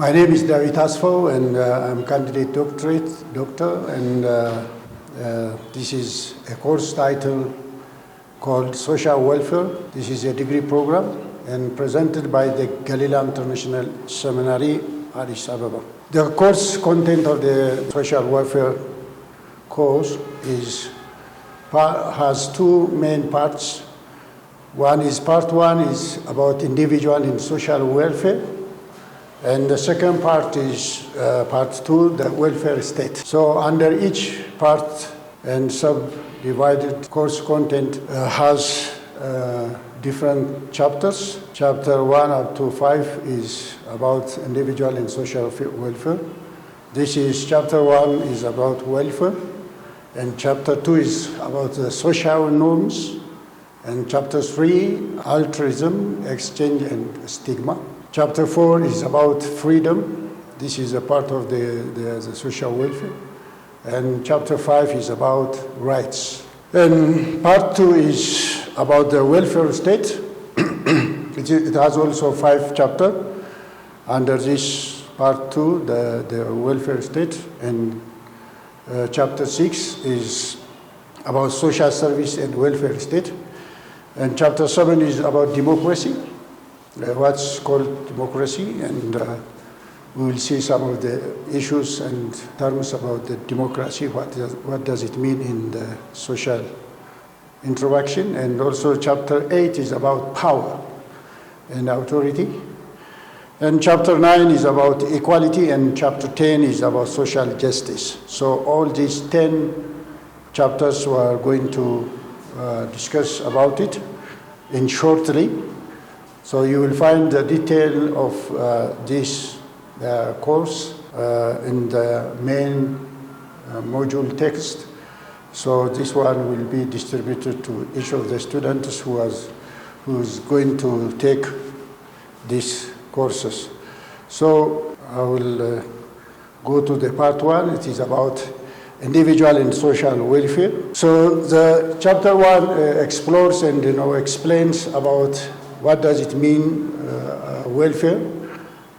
My name is Dawit Asfaw, and I'm candidate doctor, and this is a course title called Social Welfare. This is a degree program and presented by the Gelila International Seminary, Addis Ababa. The course content of the Social Welfare course has two main parts. Part one is about individual and social welfare, and the second part is part two, the welfare state. So under each part and subdivided course content has different chapters. Chapter 1 up to 5 is about individual and social welfare. Chapter 1 is about welfare, and chapter 2 is about the social norms, and chapter 3, altruism, exchange and stigma. Chapter 4 is about freedom. This is a part of the social welfare. And chapter 5 is about rights. And part 2 is about the welfare state. It has also 5 chapters. Under this part 2, the welfare state. And chapter 6 is about social service and welfare state. And chapter 7 is about democracy. What's called democracy, and we will see some of the issues and terms about the democracy, what does it mean in the social interaction. And also chapter 8 is about power and authority. And chapter 9 is about equality, and chapter 10 is about social justice. So all these 10 chapters we are going to discuss about it in shortly. So you will find the detail of this course in the main module text. So this one will be distributed to each of the students who's going to take these courses. So I will go to the part 1. It is about individual and social welfare. So the chapter 1 explores and explains about what does it mean, welfare.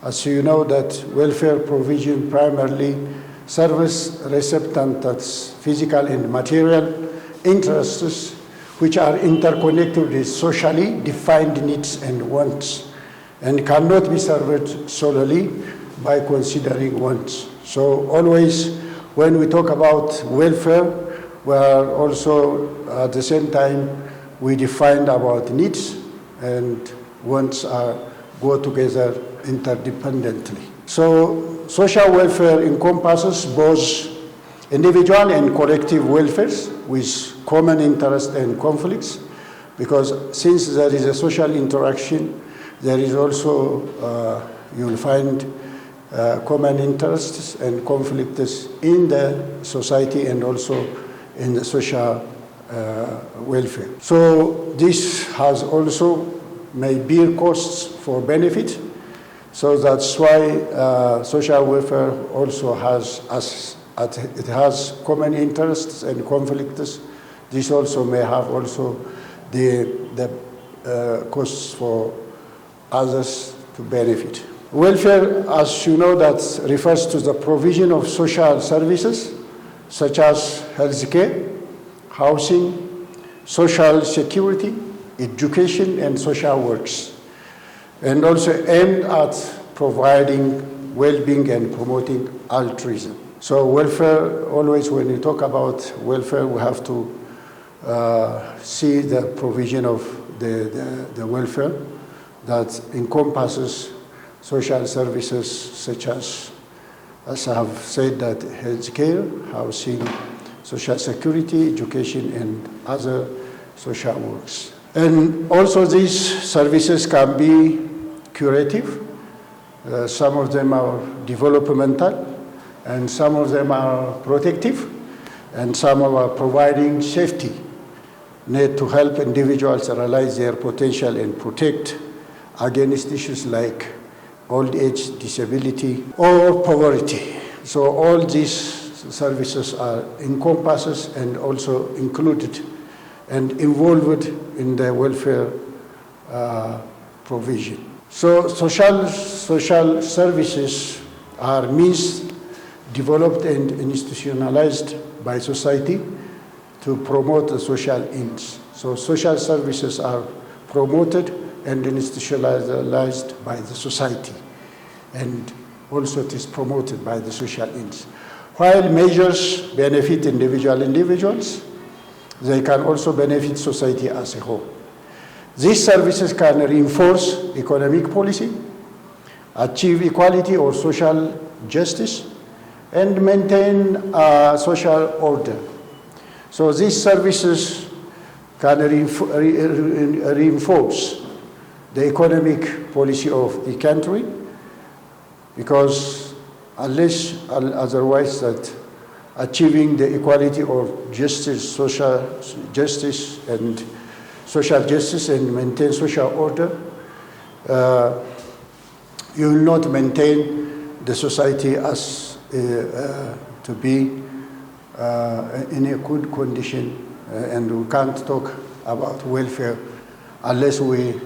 As you know, that welfare provision primarily serves recipients' physical and material interests, which are interconnected with socially defined needs and wants, and cannot be served solely by considering wants. So always, when we talk about welfare, we are also at the same time we define about needs, and wants go together interdependently. So social welfare encompasses both individual and collective welfares with common interests and conflicts, because since there is a social interaction, there is also, you'll find common interests and conflicts in the society and also in the social welfare. So this has also may bear costs for benefit. So that's why social welfare also it has common interests and conflicts. This also may have also the costs for others to benefit. Welfare, as you know, that refers to the provision of social services such as healthcare, housing, social security, education, and social works, and also aimed at providing well-being and promoting altruism. So welfare, always when you talk about welfare, we have to see the provision of the welfare that encompasses social services such as I have said, that healthcare, housing, social security, education, and other social works. And also these services can be curative. Some of them are developmental, and some of them are protective, and some are providing safety net to help individuals realize their potential and protect against issues like old age, disability, or poverty. So all these services are encompasses and also included and involved in the welfare provision. So social services are means developed and institutionalized by society to promote the social ends. So social services are promoted and institutionalized by the society, and also it is promoted by the social ends. While measures benefit individuals, they can also benefit society as a whole. These services can reinforce economic policy, achieve equality or social justice, and maintain social order. So these services can reinforce the economic policy of the country, because otherwise that achieving the equality or justice, social justice and maintain social order, you will not maintain the society as to be in a good condition, and we can't talk about welfare unless we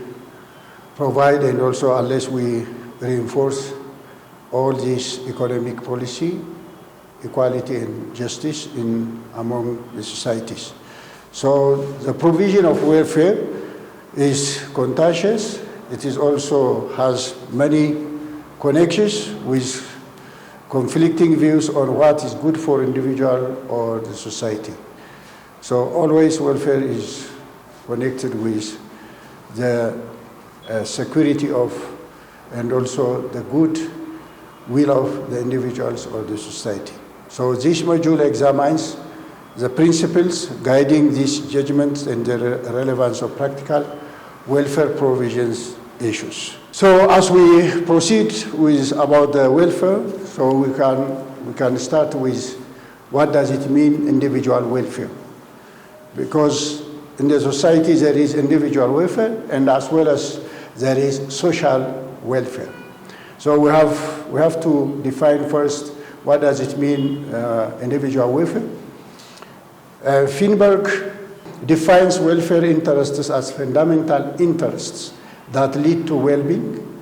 provide and also unless we reinforce all this economic policy, equality and justice among the societies. So the provision of welfare is contagious. It is also has many connections with conflicting views on what is good for individual or the society. So always welfare is connected with the security of and also the good will of the individuals or the society. So this module examines the principles guiding these judgments and the relevance of practical welfare provisions issues. So as we proceed with about the welfare, so we can start with what does it mean individual welfare? Because in the society there is individual welfare and as well as there is social welfare. So we have to define first what does it mean individual welfare. Finberg defines welfare interests as fundamental interests that lead to well-being,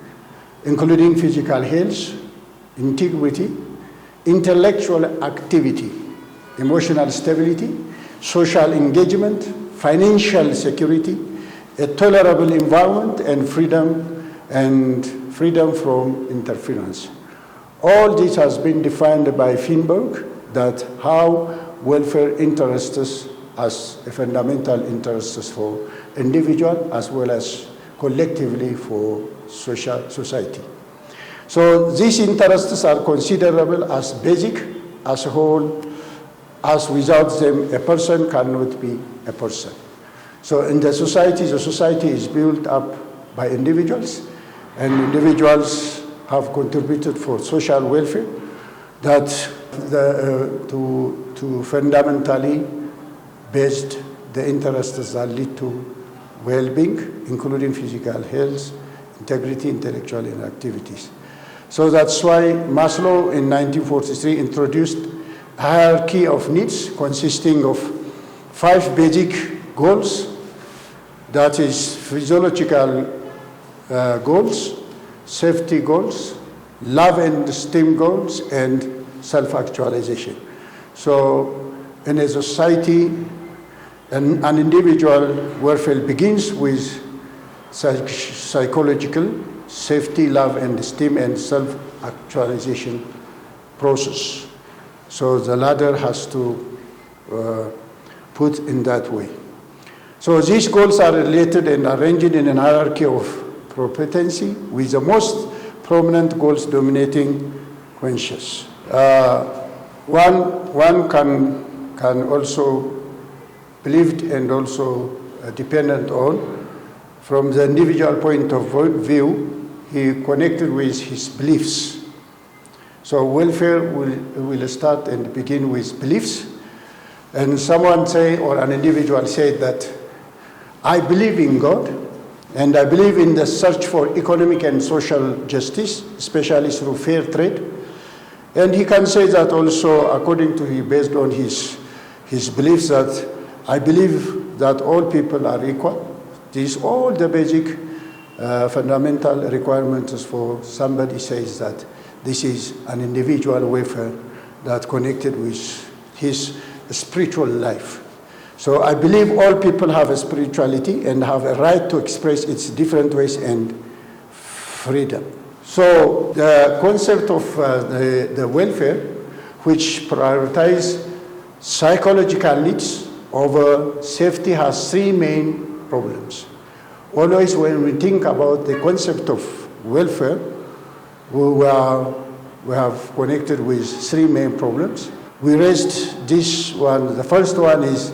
including physical health, integrity, intellectual activity, emotional stability, social engagement, financial security, a tolerable environment, and freedom from interference. All this has been defined by Finberg, that how welfare interests as a fundamental interest for individual as well as collectively for society. So these interests are considerable as basic, as a whole, as without them a person cannot be a person. So in the society is built up by individuals, and individuals have contributed for social welfare that to fundamentally based the interests that lead to well-being, including physical health, integrity, intellectual and activities. So that's why Maslow in 1943 introduced a hierarchy of needs consisting of 5 basic goals, that is physiological goals, safety goals, love and esteem goals, and self-actualization. So in a society, an individual welfare begins with psychological safety, love and esteem, and self-actualization process. So the ladder has to put in that way. So these goals are related and arranged in an hierarchy of propendency, with the most prominent goals dominating conscious. One can also believed and also dependent on, from the individual point of view, he connected with his beliefs. So welfare will start and begin with beliefs. And someone say, or an individual said that, I believe in God, and I believe in the search for economic and social justice, especially through fair trade. And he can say that also, according to him, based on his beliefs, that I believe that all people are equal. These all the basic fundamental requirements for somebody says that this is an individual welfare that connected with his spiritual life. So I believe all people have a spirituality and have a right to express its different ways and freedom. So the concept of the welfare, which prioritizes psychological needs over safety, has three main problems. Always when we think about the concept of welfare, we have connected with three main problems. We raised this one. The first one is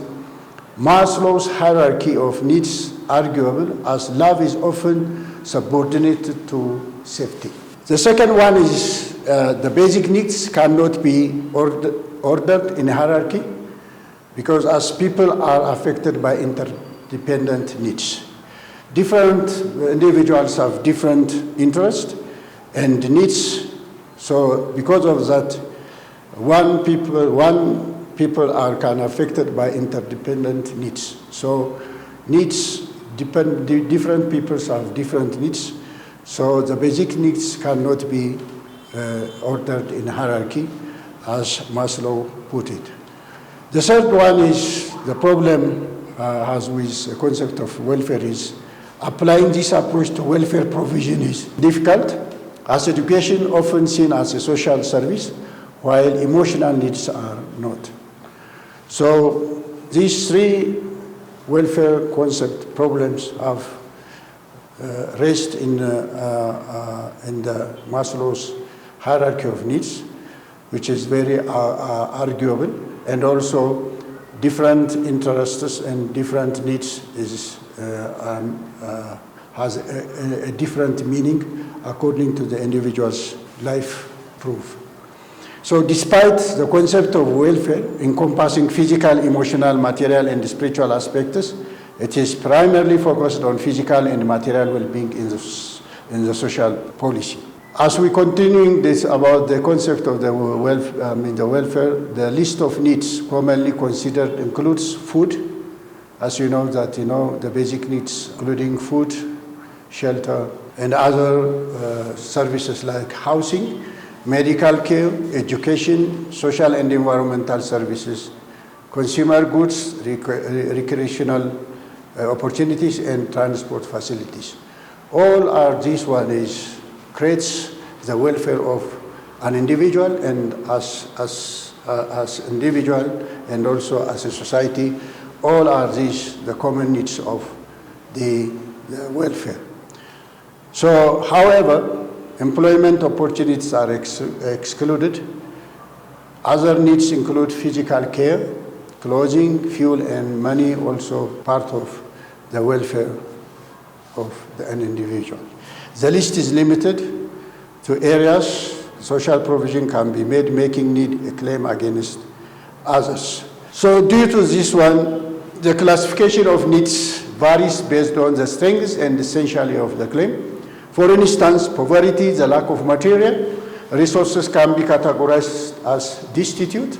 Maslow's hierarchy of needs arguable, as love is often subordinated to safety. The second one is the basic needs cannot be ordered in hierarchy, because as people are affected by interdependent needs. Different individuals have different interests and needs, so because of that, one people are kind of affected by interdependent needs. So needs depend, different peoples have different needs, so the basic needs cannot be ordered in hierarchy, as Maslow put it. The third one is the problem as with the concept of welfare is applying this approach to welfare provision is difficult, as education often seen as a social service, while emotional needs are not. So these three welfare concept problems have raised in the Maslow's hierarchy of needs, which is very arguable, and also different interests and different needs is has a different meaning according to the individual's life proof. So despite the concept of welfare encompassing physical, emotional, material, and spiritual aspects, it is primarily focused on physical and material well-being in the social policy. As we continuing this about the concept of the welfare, the list of needs commonly considered includes food. As you know that the basic needs, including food, shelter, and other services like housing, medical care, education, social and environmental services, consumer goods, recreational opportunities, and transport facilities. All are this one is creates the welfare of an individual, and as individual and also as a society, all are these the common needs of the welfare. So, however, employment opportunities are excluded. Other needs include physical care, clothing, fuel, and money, also part of the welfare of an individual. The list is limited to areas social provision can be made, making need a claim against others. So due to this one, the classification of needs varies based on the strengths and essentiality of the claim. For instance, poverty, the lack of material resources can be categorized as destitute,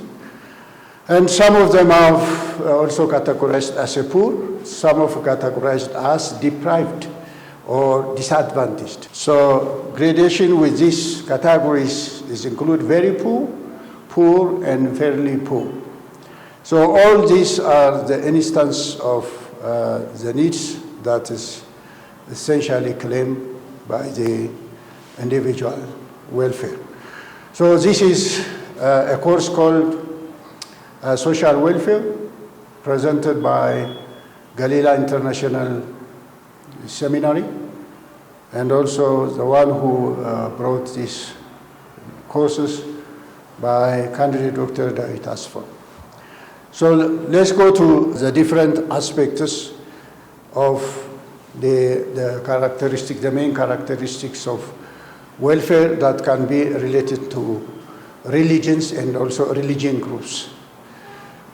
and some of them have also categorized as a poor, some of categorized as deprived or disadvantaged. So gradation with these categories is include very poor, poor, and fairly poor. So all these are the instance of the needs that is essentially claimed by the individual welfare. So this is a course called Social Welfare, presented by Gelila International Seminary, and also the one who brought these courses by candidate Dr. Dawit Asfaw. So let's go to the different aspects of the characteristic, the main characteristics of welfare that can be related to religions and also religion groups.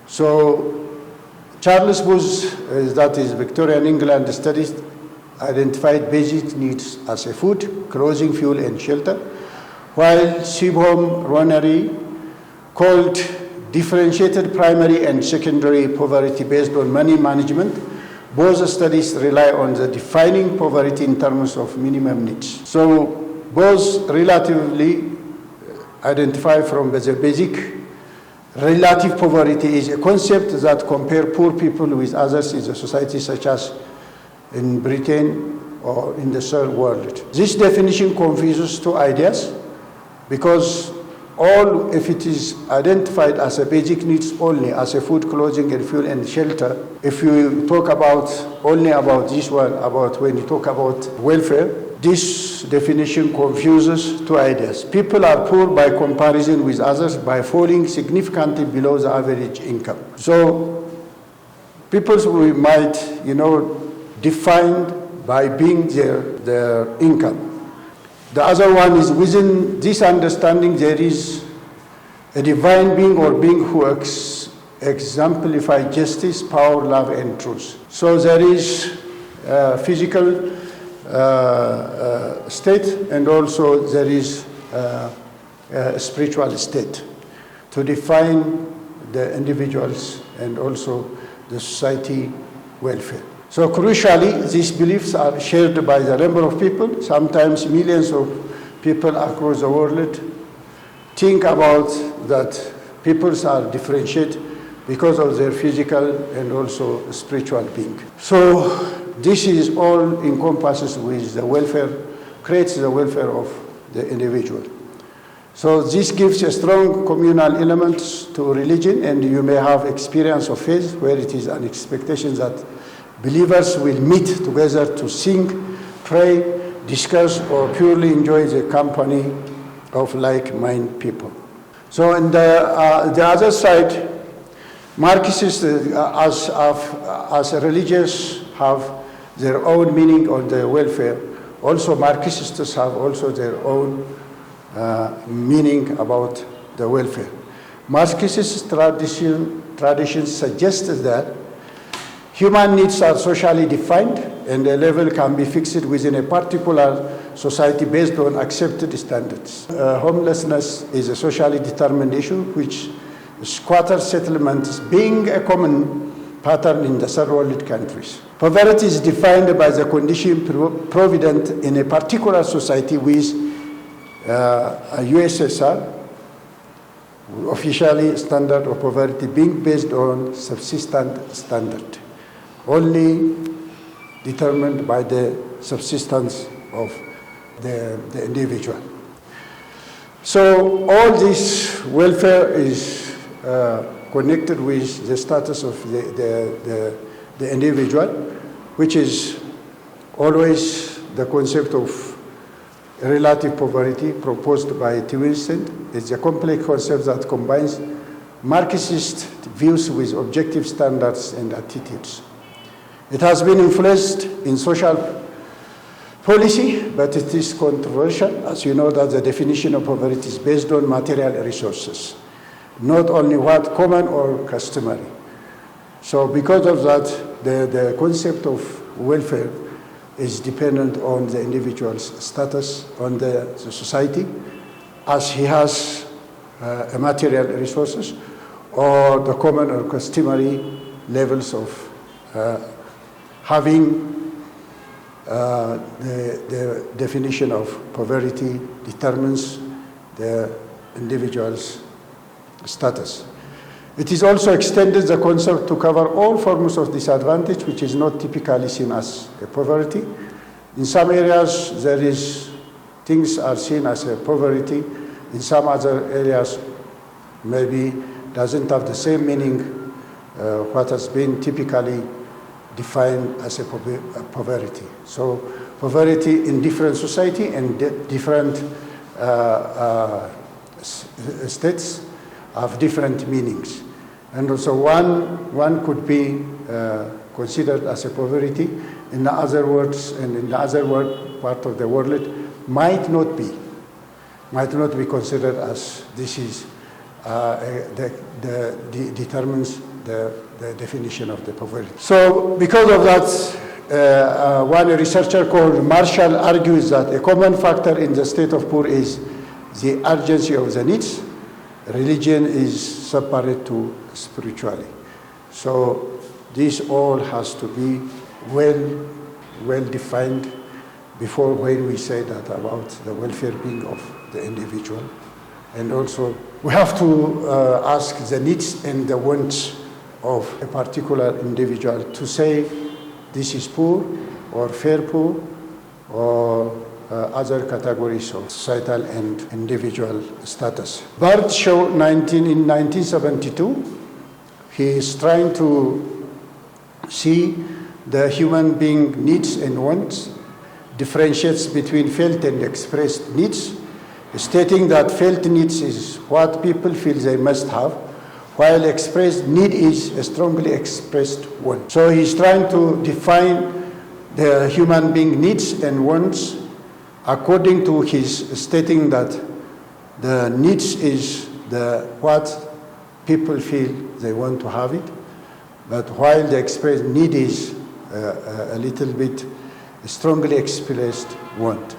So Charles Booth, that is Victorian England studies, identified basic needs as a food, clothing, fuel, and shelter, while Shibham Ronnery called differentiated primary and secondary poverty based on money management, both studies rely on the defining poverty in terms of minimum needs. So both relatively identify from the basic relative poverty is a concept that compare poor people with others in the society, such as in Britain or in the third world. This definition confuses two ideas because if it is identified as a basic needs only, as a food, clothing, and fuel and shelter, if you talk only about this one, when you talk about welfare, this definition confuses two ideas. People are poor by comparison with others by falling significantly below the average income. So people we might, defined by being their income. The other one is within this understanding there is a divine being or being who exemplifies justice, power, love, and truth. So there is physical state and also there is a spiritual state to define the individuals and also the society welfare. So crucially, these beliefs are shared by the number of people. Sometimes millions of people across the world think about that peoples are differentiated because of their physical and also spiritual being. So this is all encompasses with the welfare, creates the welfare of the individual. So this gives a strong communal element to religion, and you may have experience of faith where it is an expectation that believers will meet together to sing, pray, discuss, or purely enjoy the company of like-minded people. So on the other side, Marxists, as religious, have their own meaning on the welfare. Also, Marxists have also their own meaning about the welfare. Marxist tradition suggests that human needs are socially defined and a level can be fixed within a particular society based on accepted standards. Homelessness is a socially determined issue, which squatter settlements being a common pattern in the third world countries. Poverty is defined by the condition provident in a particular society with a USSR, officially standard of poverty being based on subsistence standard, only determined by the subsistence of the individual. So all this welfare is connected with the status of the individual, which is always the concept of relative poverty proposed by Twinston. It's a complex concept that combines Marxist views with objective standards and attitudes. It has been influenced in social policy, but it is controversial, as you know, that the definition of poverty is based on material resources, not only what common or customary. So because of that, the concept of welfare is dependent on the individual's status, on the society, as he has material resources, or the common or customary levels of having the definition of poverty determines the individual's status. It is also extended the concept to cover all forms of disadvantage, which is not typically seen as a poverty. In some areas, things are seen as a poverty. In some other areas, maybe doesn't have the same meaning what has been typically defined as a poverty. So poverty in different society and different states have different meanings. And also one could be considered as a poverty. In the other words, and in the other part of the world, might not be considered as this is determines the definition of the poverty. So because of that, one researcher called Marshall argues that a common factor in the state of poor is the urgency of the needs. Religion is separate to spirituality. So this all has to be well defined before when we say that about the welfare being of the individual. And also we have to ask the needs and the wants of a particular individual to say this is poor or fair poor or other categories of societal and individual status. Bart Shaw in 1972, he is trying to see the human being needs and wants, differentiates between felt and expressed needs, stating that felt needs is what people feel they must have, while expressed need is a strongly expressed want. So he's trying to define the human being needs and wants according to his stating that the needs is what people feel they want to have it, but while the expressed need is a little bit strongly expressed want.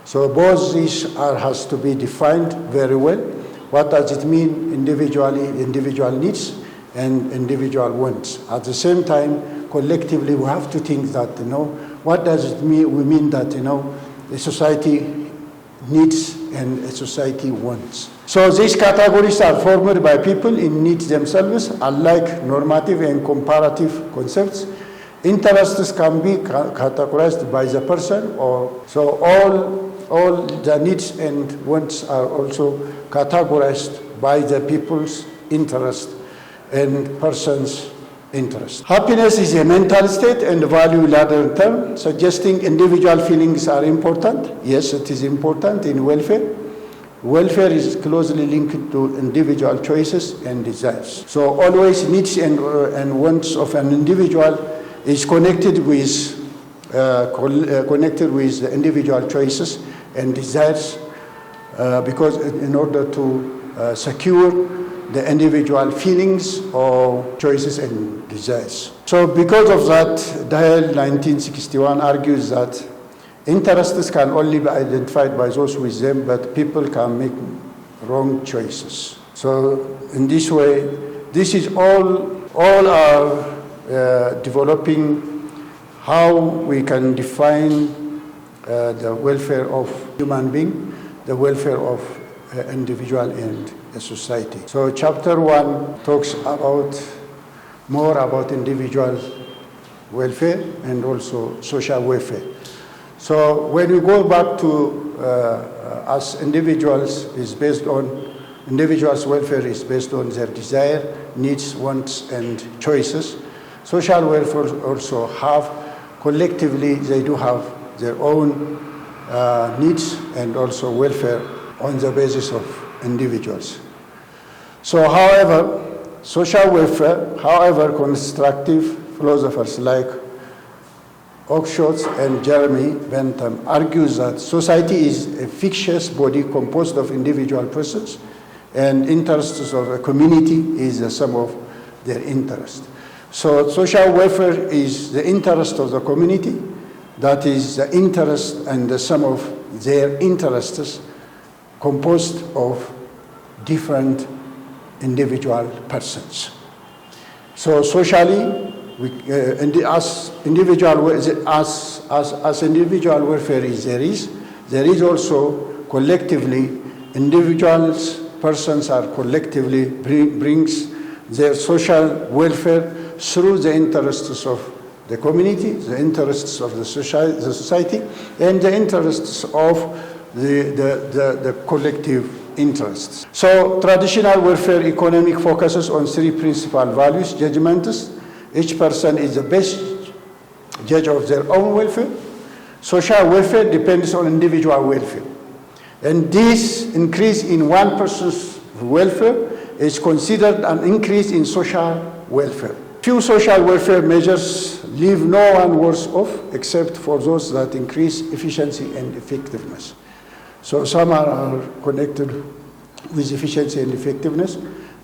So both these has to be defined very well. What does it mean individual needs and individual wants? At the same time, collectively, we have to think that, what does it mean? We mean that, a society needs and a society wants. So these categories are formed by people in needs themselves, unlike normative and comparative concepts. Interests can be categorized by the person, so all the needs and wants are also categorized by the people's interest and person's interest. Happiness is a mental state and value ladder term, suggesting individual feelings are important. Yes, it is important in welfare. Welfare is closely linked to individual choices and desires. So always needs and wants of an individual is connected with the individual choices and desires, because in order to secure the individual feelings or choices and desires. So because of that, Dahl 1961 argues that interests can only be identified by those with them, but people can make wrong choices. So in this way, this is all are developing how we can define the welfare of human being, the welfare of individual and a society. So chapter 1 talks more about individual welfare and also social welfare. So when we go back to as individuals, individuals' welfare is based on their desire, needs, wants, and choices. Social welfare also collectively, they do have their own needs and also welfare on the basis of individuals. So social welfare, constructive philosophers like Oakeshott and Jeremy Bentham argues that society is a fictitious body composed of individual persons, and interests of a community is the sum of their interests. So social welfare is the interest of the community, that is the interest and the sum of their interests composed of different individual persons. So socially, as individual welfare there is also collectively persons are collectively brings their social welfare through the interests of the community, the interests of the society, and the interests of the collective interests. So traditional welfare economic focuses on three principal values, judgments. Each person is the best judge of their own welfare. Social welfare depends on individual welfare. And this increase in one person's welfare is considered an increase in social welfare. Few social welfare measures leave no one worse off except for those that increase efficiency and effectiveness. So some are connected with efficiency and effectiveness.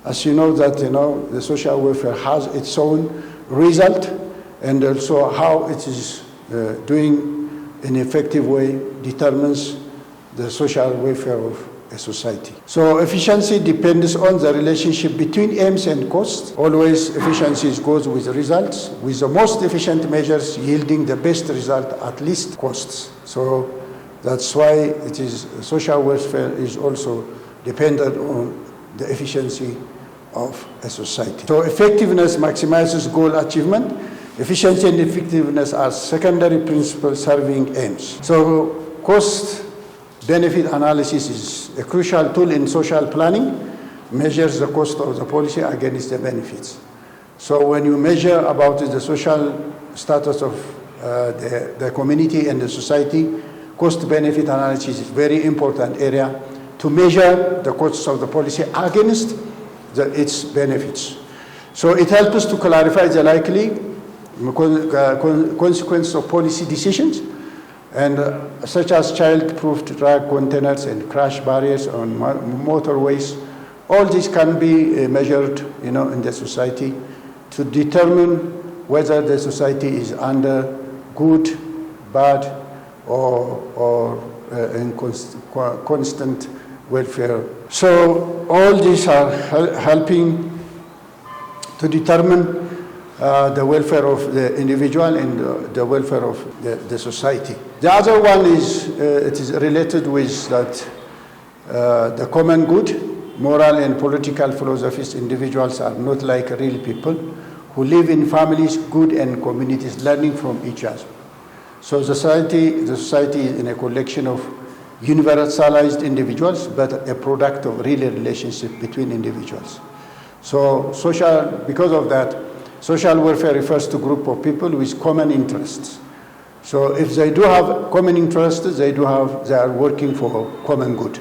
As you know that the social welfare has its own result, and also how it is doing in an effective way determines the social welfare of a society. So efficiency depends on the relationship between aims and costs. Always efficiency goes with results, with the most efficient measures yielding the best result at least costs. So that's why it is social welfare is also dependent on the efficiency of a society. So effectiveness maximizes goal achievement. Efficiency and effectiveness are secondary principles serving aims. So cost-benefit analysis is a crucial tool in social planning, measures the cost of the policy against the benefits. So when you measure about the social status of the community and the society, cost-benefit analysis is a very important area to measure the costs of the policy against its benefits. So it helps us to clarify the likely consequences of policy decisions, and such as child-proof drug containers and crash barriers on motorways. All this can be measured, in the society to determine whether the society is under good, bad, or in constant welfare. So all these are helping to determine the welfare of the individual and the welfare of the society. The other one is, it is related with that the common good, moral and political philosophies. Individuals are not like real people who live in families, good and communities, learning from each other. So the society is in a collection of universalized individuals, but a product of real relationship between individuals. So because of that, social welfare refers to a group of people with common interests. So if they do have common interests, they are working for common good.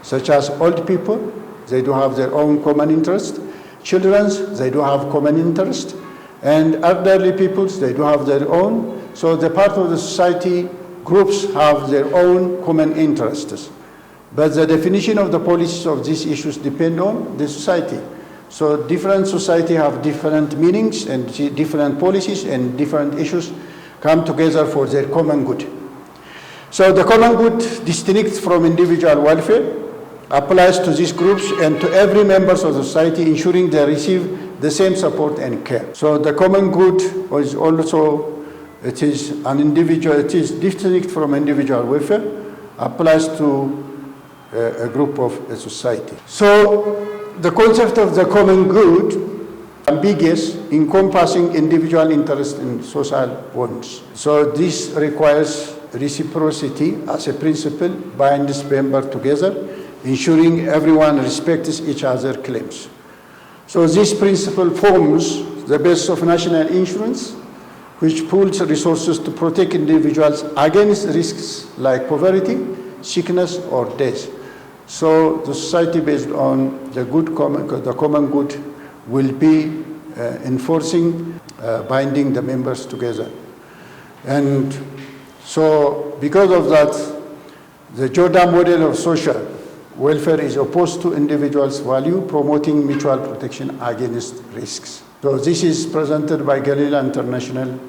Such as old people, they do have their own common interest. Children, they do have common interest. And elderly peoples, they do have their own. So the part of the society groups have their own common interests. But the definition of the policies of these issues depend on the society. So different society have different meanings and different policies, and different issues come together for their common good. So the common good, distinct from individual welfare, applies to these groups and to every member of the society, ensuring they receive the same support and care. So the common good is also, it is distinct from individual welfare, applies to a group of a society. So the concept of the common good, ambiguous, encompassing individual interest in social wants. So this requires reciprocity as a principle, binds members together, ensuring everyone respects each other's claims. So this principle forms the basis of national insurance, which pools resources to protect individuals against risks like poverty, sickness, or death. So the society based on the common good will be enforcing, binding the members together. And so because of that, the Jordan model of social welfare is opposed to individuals' value, promoting mutual protection against risks. So this is presented by Gelila International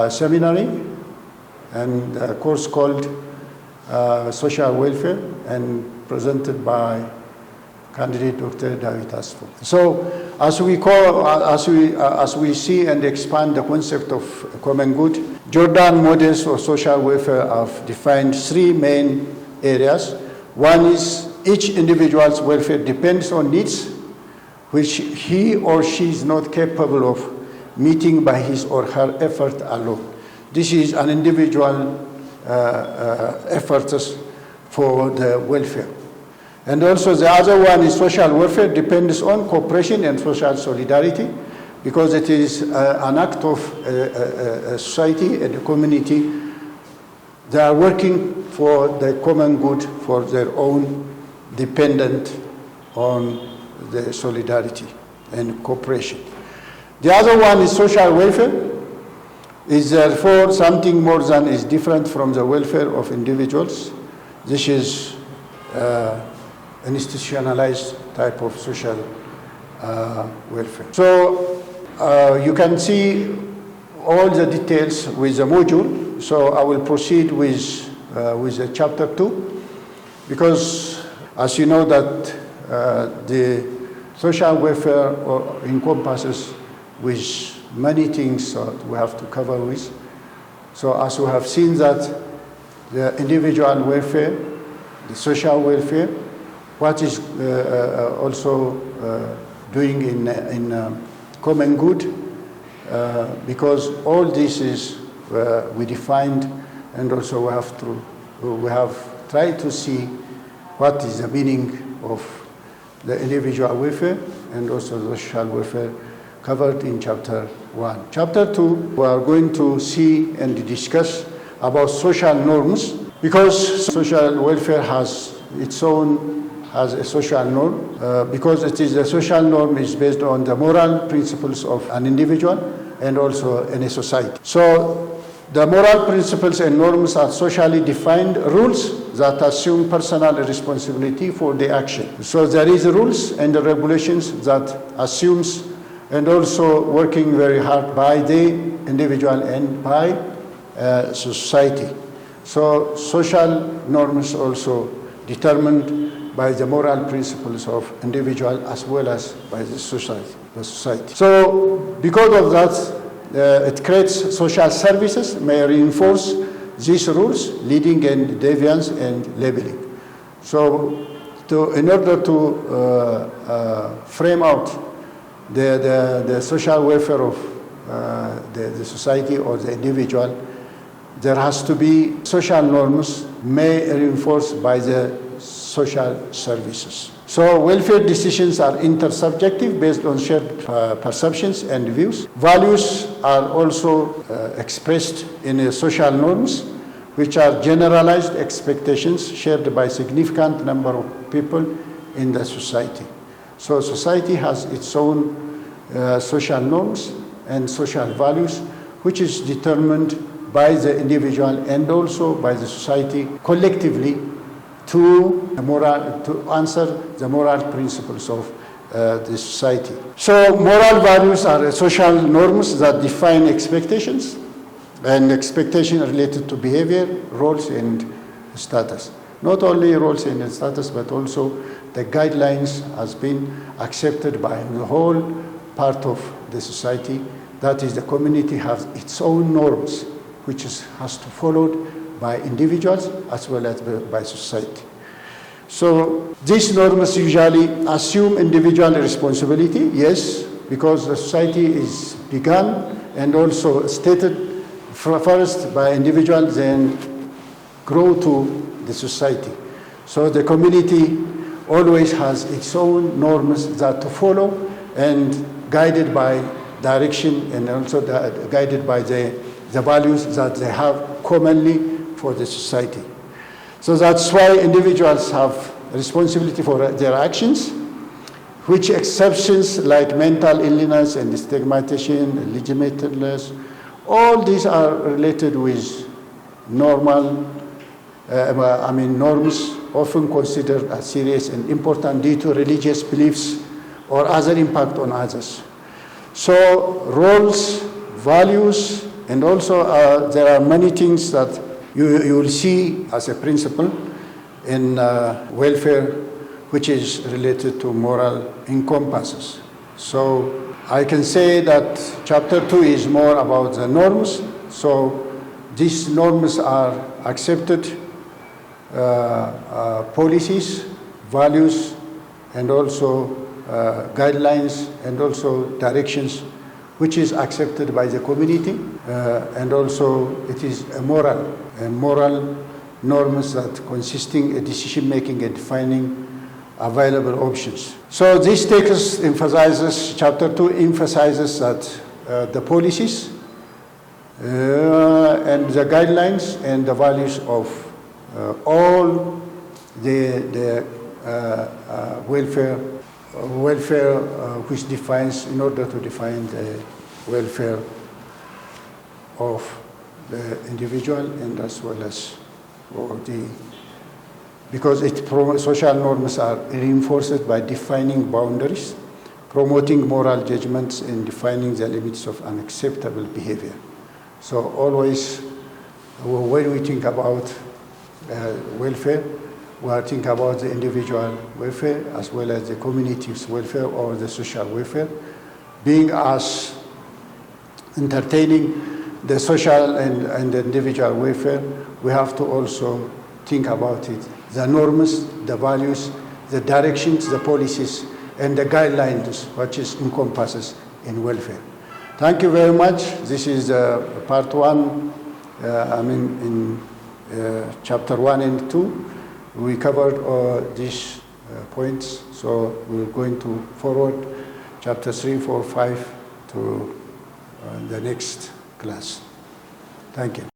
Seminary, and a course called Social Welfare, and presented by candidate Dr. Dawit Asfaw. So as we see and expand the concept of common good, Jordan models of social welfare have defined three main areas. One is each individual's welfare depends on needs which he or she is not capable of meeting by his or her effort alone. This is an individual effort for the welfare. And also the other one is social welfare depends on cooperation and social solidarity, because it is an act of a society and a community. They are working for the common good, for their own, dependent on the solidarity and cooperation. The other one is social welfare, is therefore something more than is different from the welfare of individuals. This is institutionalized type of social welfare. So you can see all the details with the module. So I will proceed with chapter 2. because as you know that the social welfare encompasses with many things that we have to cover with. So as we have seen that the individual welfare, the social welfare, what is also doing in common good, because all this is we defined, and also we have tried to see what is the meaning of the individual welfare and also the social welfare covered in Chapter 1. Chapter 2, we are going to see and discuss about social norms, because social welfare has its own as a social norm, because it is a social norm is based on the moral principles of an individual and also in a society. So the moral principles and norms are socially defined rules that assume personal responsibility for the action. So there is rules and the regulations that assumes and also working very hard by the individual and by society. So social norms also determined by the moral principles of individual as well as by the society. So because of that, it creates social services may reinforce these rules, leading in deviance and labeling. So in order to frame out the social welfare of the society or the individual, there has to be social norms may reinforced by the social services. So welfare decisions are intersubjective based on shared perceptions and views. Values are also expressed in social norms, which are generalized expectations shared by a significant number of people in the society. So society has its own social norms and social values, which is determined by the individual and also by the society collectively to answer the moral principles of the society. So moral values are social norms that define expectations, and expectations related to behavior, roles, and status. Not only roles and status, but also the guidelines has been accepted by the whole part of the society. That is, the community has its own norms, which has to be followed by individuals as well as by society. So these norms usually assume individual responsibility, yes, because the society is begun and also stated first by individuals, then grow to the society. So the community always has its own norms that to follow and guided by direction and also guided by the values that they have commonly for the society. So that's why individuals have responsibility for their actions, which exceptions like mental illness and stigmatization, legitimateness, all these are related with norms often considered as serious and important due to religious beliefs or other impact on others. So roles, values, and also there are many things that you will see as a principle in welfare, which is related to moral encompasses. So I can say that Chapter 2 is more about the norms. So these norms are accepted policies, values, and also guidelines, and also directions, which is accepted by the community, and also it is a moral norms that consisting a decision making and defining available options. So this text emphasizes, Chapter 2 emphasizes that the policies and the guidelines and the values of all the welfare which defines, in order to define the welfare of the individual and as well as because social norms are reinforced by defining boundaries, promoting moral judgments, and defining the limits of unacceptable behavior. So always, when we think about welfare, we are thinking about the individual welfare as well as the community's welfare or the social welfare. Being us entertaining the social and the individual welfare, we have to also think about it. The norms, the values, the directions, the policies, and the guidelines which is encompasses in welfare. Thank you very much. This is part one, in chapter 1 and 2. We covered all these points, so we're going to forward chapter 3, 4, 5 to the next class. Thank you.